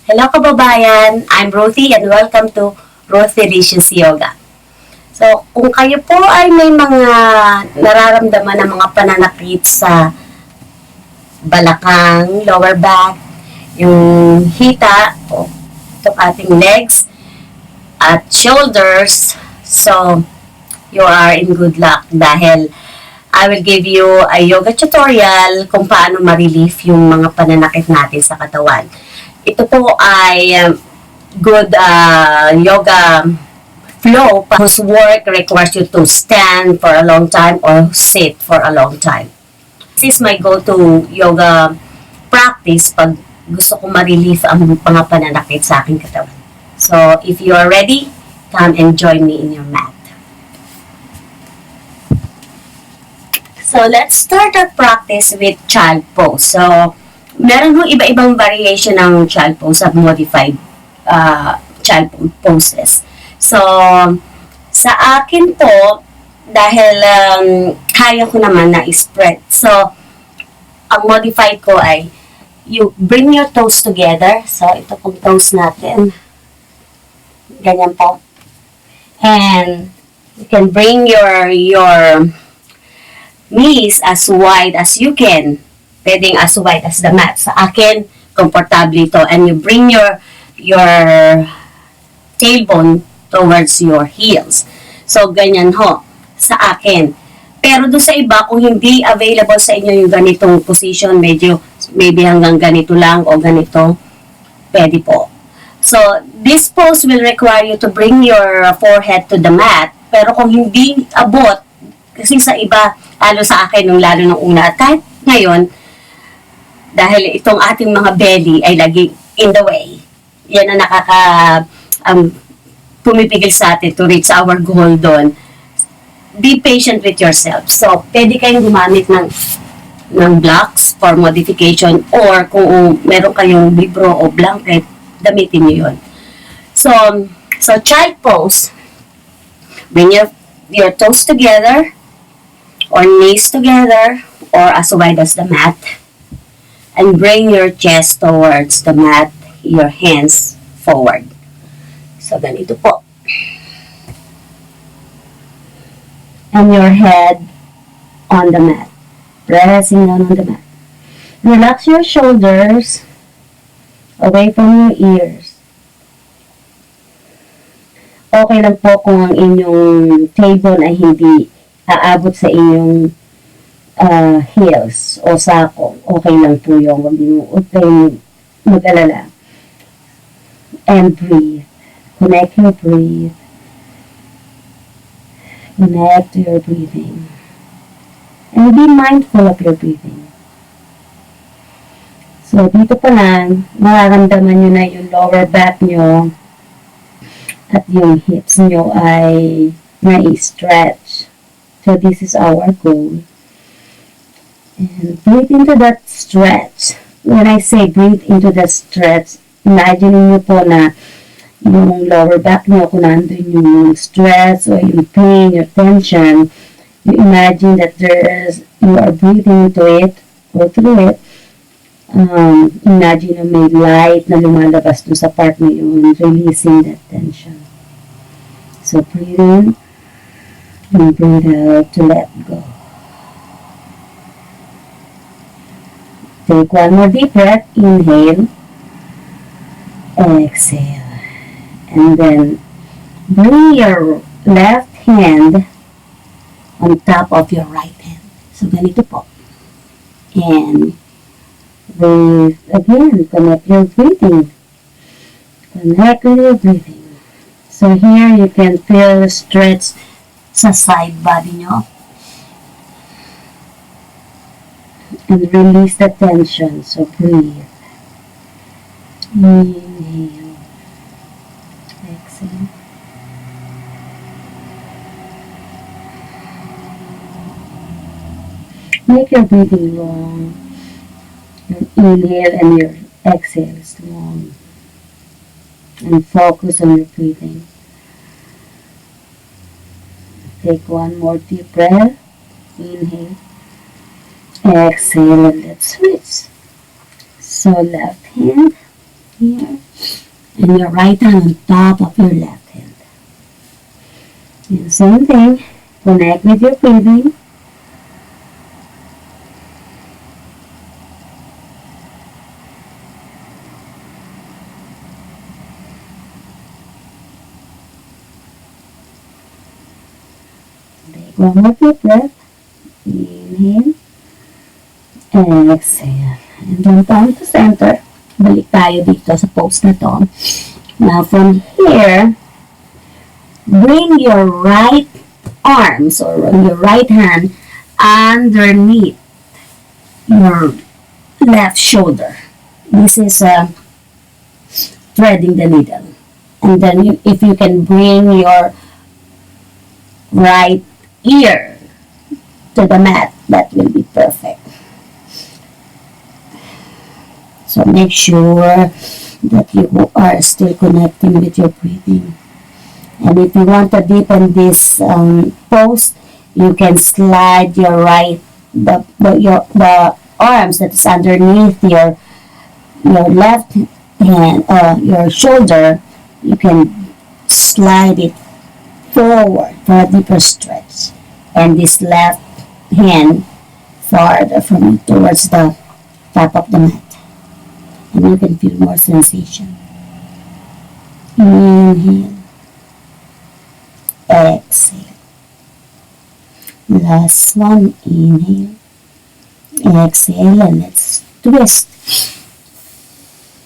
Hello kababayan, I'm Ruthie and welcome to Ruthilicious Yoga. So, kung kayo po ay may mga nararamdaman ng mga pananakit sa balakang, lower back, yung hita o itong ating legs at shoulders, so you are in good luck dahil I will give you a yoga tutorial kung paano ma-relief yung mga pananakit natin sa katawan. Ito po ay good yoga flow whose work requires you to stand for a long time or sit for a long time. This is my go-to yoga practice pag gusto ko ma-relief ang mga pananakit sa aking katawan. So, if you are ready, come and join me in your mat. So, let's start our practice with child pose. So, meron hong iba-ibang variation ng child pose at modified child poses. So, sa akin po, dahil kaya ko naman na spread. So, ang modified ko ay you bring your toes together. So, ito pong toes natin. Ganyan po. And you can bring your knees as wide as you can. Pwedeng as wide as the mat. Sa akin, comfortably ito. And you bring your tailbone towards your heels. So, ganyan ho. Sa akin. Pero doon sa iba, kung hindi available sa inyo yung ganitong position, maybe hanggang ganito lang o ganito, pwede po. So, this pose will require you to bring your forehead to the mat. Pero kung hindi abot, kasi sa iba, lalo sa akin, lalo nung una, at kahit ngayon, dahil itong ating mga belly ay lagi in the way. Yan ang pumipigil sa atin to reach our goal doon. Be patient with yourself. So, pwede kayong gumamit ng blocks for modification or kung meron kayong libro o blanket, gamitin nyo yun. So child pose. Bring your toes together or knees together or as wide as the mat. And bring your chest towards the mat, your hands forward. So, ganito po. And your head on the mat. Pressing down on the mat. Relax your shoulders away from your ears. Okay lang po kung ang inyong tailbone ay hindi aabot sa inyong heels o sako. Okay lang po yung huwag kayong mag-alala. And breathe. Connect your breathe. Connect to your breathing. And be mindful of your breathing. So, dito pa lang, mararamdaman nyo na yung lower back nyo at yung hips nyo ay na-stretch. So, this is our goal. And breathe into that stretch. When I say breathe into that stretch, imagine niyo po na yung lower back niyo, kung nandun yung stress or yung pain, your tension, you imagine that you are breathing into it, go through it. Imagine na may light na lumalabas doon sa part na yun, releasing that tension. So breathe in and breathe out to let go. Take one more deep breath. Inhale. Exhale. And then bring your left hand on top of your right hand. So, ganito po. And breathe again. Connect your breathing. Connect with your breathing. So, here you can feel the stretch sa side body nyo. And release the tension. So breathe. Inhale. Exhale. Make your breathing long. Your inhale and your exhale is long. And focus on your breathing. Take one more deep breath. Inhale. Exhale and let's switch. So left hand here. And your right hand on top of your left hand. And same thing. Connect with your breathing. Take one more deep breath. Inhale. And exhale. And then come to center. Balik tayo dito sa pose na to. Now from here, bring your right arms or your right hand underneath your left shoulder. This is threading the needle. And then if you can bring your right ear to the mat, that will be perfect. So make sure that you are still connecting with your breathing. And if you want to deepen this pose, you can slide your the arms that is underneath your left hand, your shoulder. You can slide it forward for a deeper stretch, and this left hand farther from you towards the top of the mat. And you can feel more sensation. Inhale. Exhale. Last one. Inhale. Exhale, and let's twist.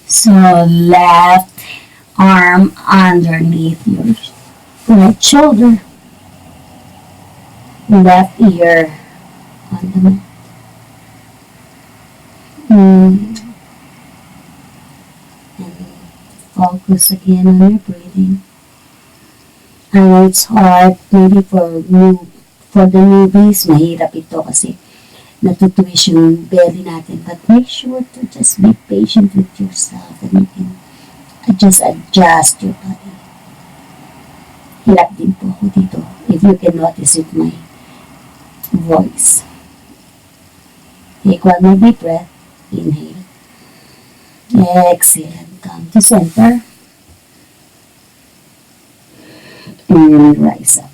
So left arm underneath your right shoulder. Left ear on the mat. And focus again on your breathing. I know it's hard, maybe for the newbies, mahirap ito kasi natutwist yung belly natin. But make sure to just be patient with yourself and you can just adjust your body. Hirap din po ako dito, if you can notice with my voice. Take one more deep breath. Inhale. Exhale and come to center. And rise up.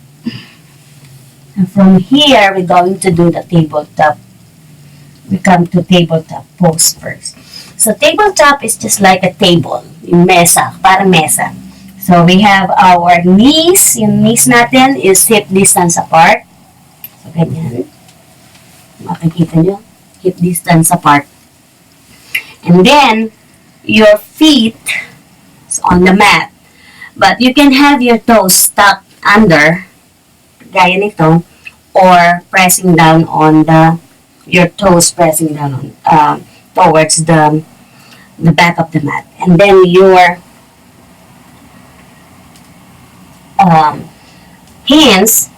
And from here, we're going to do the tabletop. We come to tabletop pose first. So tabletop is just like a table. Yung mesa, parang mesa. So we have our knees. Yung knees natin is hip distance apart. So ganyan. Makikita nyo. Hip distance apart. And then, your feet is on the mat. But you can have your toes stuck under, gaya nito, or pressing down on your toes pressing down on, towards the back of the mat. And then your hands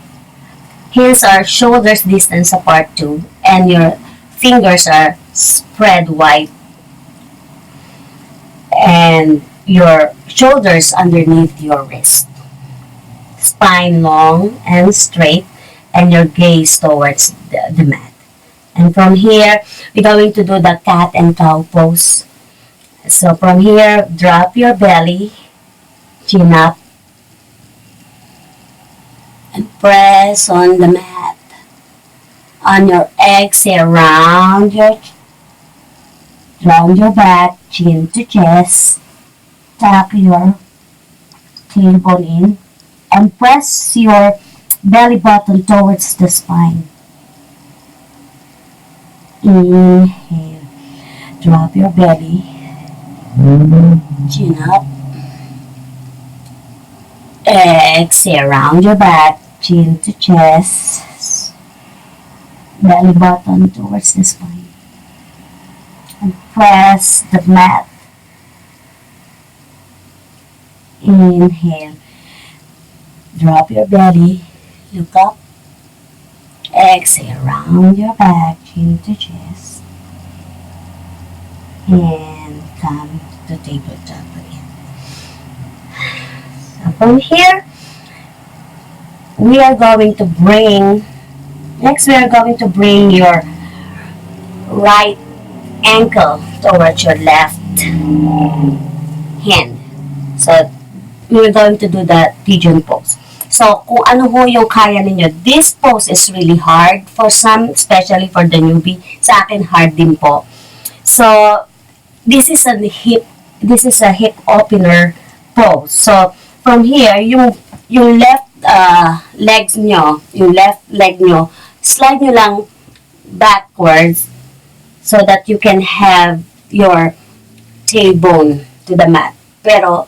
are shoulders distance apart too, and your fingers are spread wide. And your shoulders underneath your wrist. Spine long and straight, and your gaze towards the mat. And from here, we're going to do the cat and cow pose. So from here, drop your belly, chin up, and press on the mat. On your exhale, round your back, chin to chest. Tuck your tailbone in and press your belly button towards the spine. Inhale. Drop your belly. Chin up. Exhale. Round your back. Chin to chest. Belly button towards the spine. And press the mat. Inhale. Drop your belly. Look up. Exhale. Round your back. Chin to chest. And come to tabletop again. So from here, we are going to bring your right ankle towards your left. hand. So, we're going to do the pigeon pose. So, kung ano ho yung kaya ninyo, this pose is really hard for some, especially for the newbie. Sa akin, hard din po. So, this is a hip opener pose. So, from here, yung left legs nyo, yung left leg nyo, slide nyo lang backwards so that you can have your tailbone to the mat. Pero,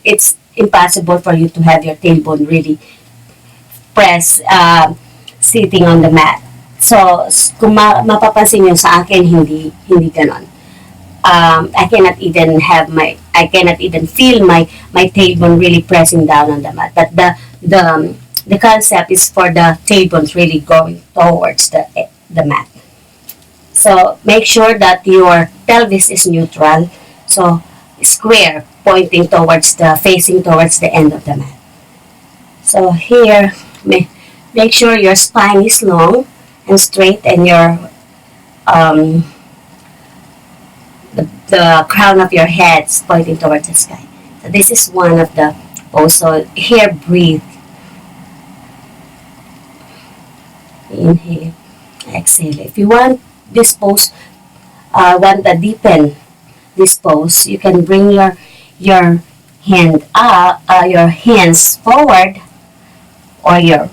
it's impossible for you to have your tailbone really press sitting on the mat. So, kung mapapansin nyo sa akin, hindi ganon. I cannot even feel my tailbone really pressing down on the mat. But the concept is for the tailbones really going towards the mat. So make sure that your pelvis is neutral. So square, pointing facing towards the end of the mat. So here, make sure your spine is long and straight, and your the crown of your head is pointing towards the sky. So this is one of the pose. So here, breathe. Inhale, exhale. If you want this pose, want to deepen this pose, you can bring your hand up, your hands forward, or your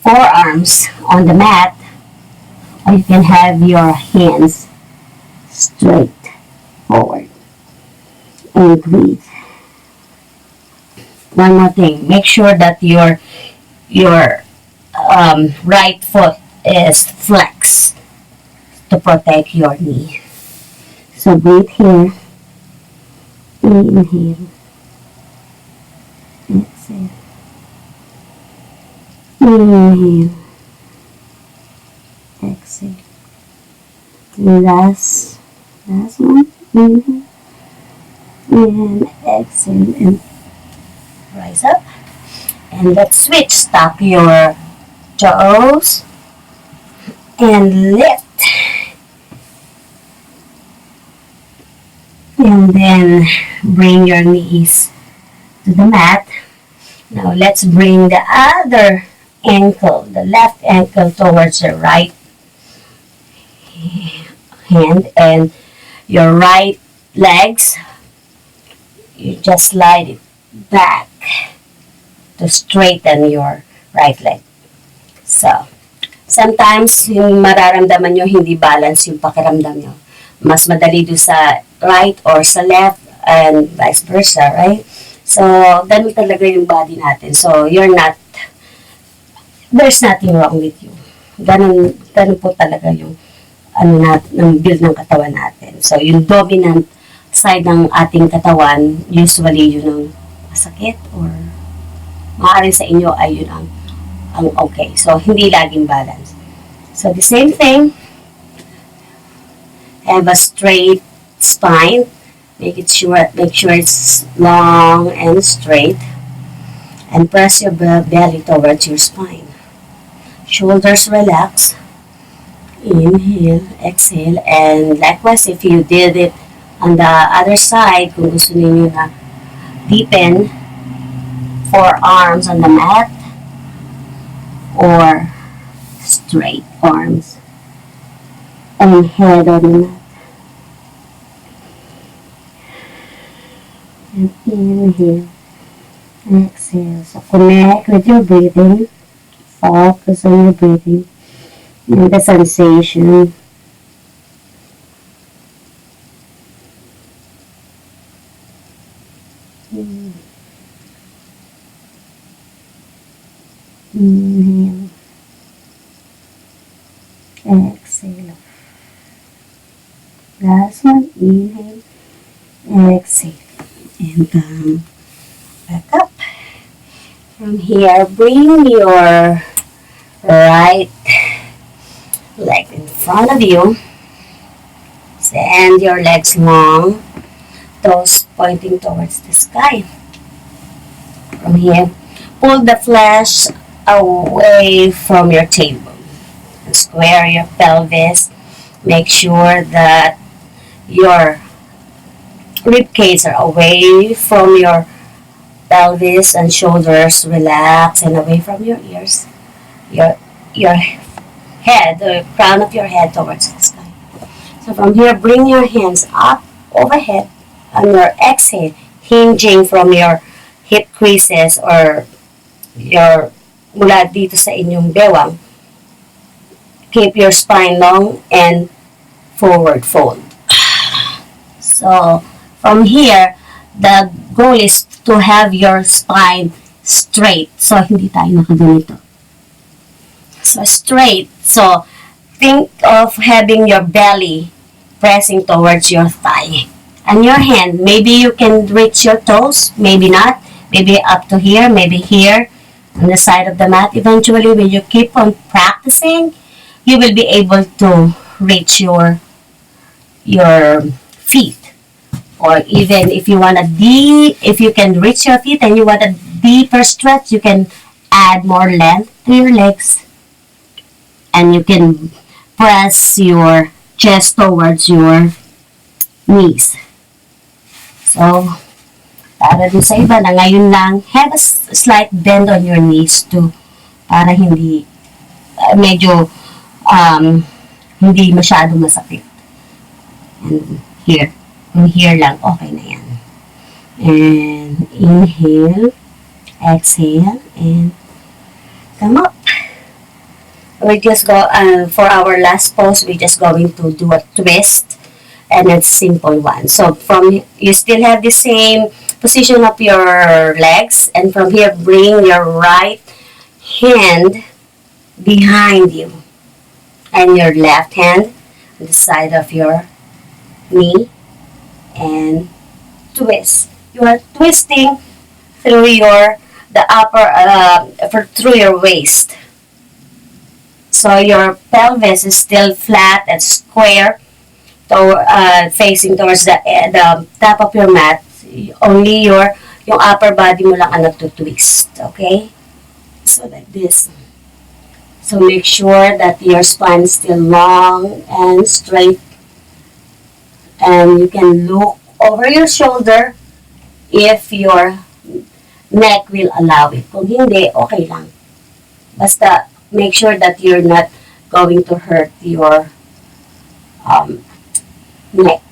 forearms on the mat, or you can have your hands straight forward and breathe. One more thing, make sure that your right foot is flexed to protect your knee. So breathe here. Inhale. Exhale. Inhale. Exhale. Last one. Inhale. And exhale. And rise up. And let's switch. Stop your toes. And lift. And then bring your knees to the mat. Now let's bring the other ankle, the left ankle, towards the right hand, and your right legs, you just slide it back to straighten your right leg. So, sometimes yung mararamdaman nyo hindi balance yung pakiramdam nyo. Mas madali do sa right or sa left and vice versa, right? So, ganun talaga yung body natin. So, there's nothing wrong with you. Ganun po talaga yung ng build ng katawan natin. So, yung dominant side ng ating katawan, usually yun ang masakit, or maaaring sa inyo ay yun ang okay. So, hindi laging balance. So, the same thing, have a straight spine. Make sure it's long and straight. And press your belly towards your spine. Shoulders relax. Inhale, exhale. And likewise, if you did it on the other side, kung gusto niyo na deepen, forearms on the mat, or straight arms and head on the mat. And inhale, exhale. So connect with your breathing. Focus on your breathing and the sensation. Inhale, exhale. Last one, inhale, exhale. And back up. From here, bring your right leg in front of you. Send your legs long, toes pointing towards the sky. From here, pull the flesh away from your tailbone. And square your pelvis. Make sure that your rib cage are away from your pelvis and shoulders. Relax and away from your ears. Your head, the crown of your head towards the sky. So from here, bring your hands up overhead on your exhale, hinging from your hip creases or your mula dito sa inyong bewang. Keep your spine long and forward fold. So from here, the goal is to have your spine straight. So hindi tayo nakaganito. So straight. So think of having your belly pressing towards your thigh. And your hand, maybe you can reach your toes, maybe not. Maybe up to here, maybe here on the side of the mat. Eventually, when you keep on practicing, you will be able to reach your feet. Or even if you want if you can reach your feet and you want a deeper stretch, you can add more length to your legs. And you can press your chest towards your knees. So, para dun sa iba na ngayon lang, have a slight bend on your knees too. Para hindi, medyo, hindi masyadong masakit. And here. Kung here lang, okay na yan. And inhale, exhale, and come up. We just go, for our last pose, we're just going to do a twist. And it's simple one. So from, you still have the same position of your legs. And from here, bring your right hand behind you. And your left hand on the side of your knee. And twist. You are twisting through the upper, through your waist. So your pelvis is still flat and square, facing towards the top of your mat. Only yung upper body mo lang ang nagtutwist. Okay? So like this. So make sure that your spine is still long and straight. And you can look over your shoulder if your neck will allow it. Kung hindi, okay lang. Basta make sure that you're not going to hurt your neck.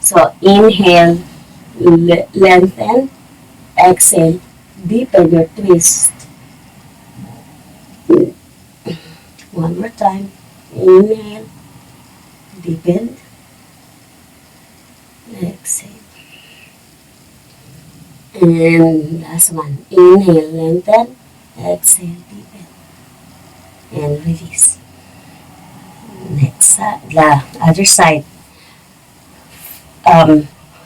So inhale, lengthen, exhale, deepen your twist. One more time. Inhale, deepen, exhale. And last one. Inhale, lengthen, exhale, deepen, and release. Next side, the other side.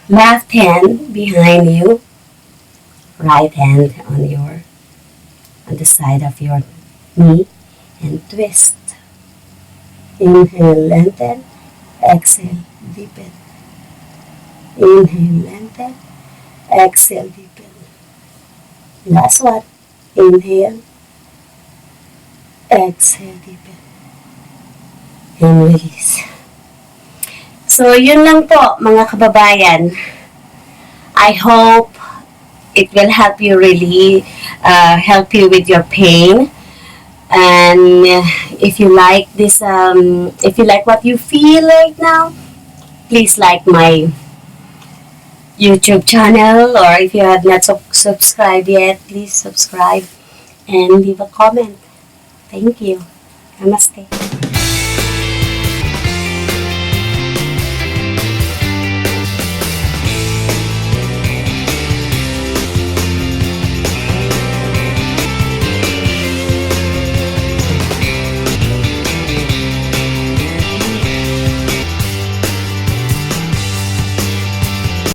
Left hand behind you, right hand on the side of your knee, and twist. Inhale, lengthen, exhale, deepen. Inhale, lengthen, exhale, deepen. Last one. Inhale, exhale, deepen, and release. So, yun lang po, mga kababayan. I hope it will help you really, help you with your pain. And if you like this, if you like what you feel right now, please like my YouTube channel, or if you have not subscribed yet, please subscribe and leave a comment. Thank you. Namaste.